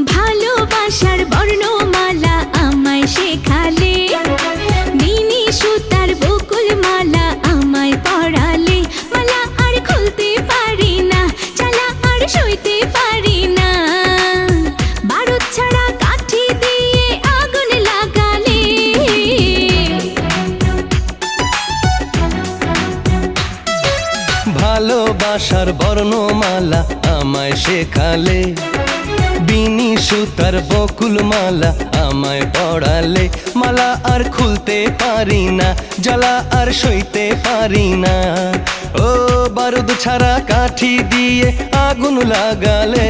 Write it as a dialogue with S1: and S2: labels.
S1: ভালোবাসার বর্ণমালা আমায় শেখালে, মিনি সুতার বকুল মালা আমায় পরালে। মালা আর খুলতে পারি না, জ্বালা আর সইতে পারি না। বারুদ ছাড়া কাঠি দিয়ে আগুন লাগালে।
S2: ভালোবাসার বর্ণমালা আমায় শেখালে, বিনি সুতার বকুল মালা আমায় পড়ালে। মালা আর খুলতে পারি না, জ্বালা আর সইতে পারি না। ও বারুদ ছাড়া কাঠি দিয়ে আগুন লাগালে।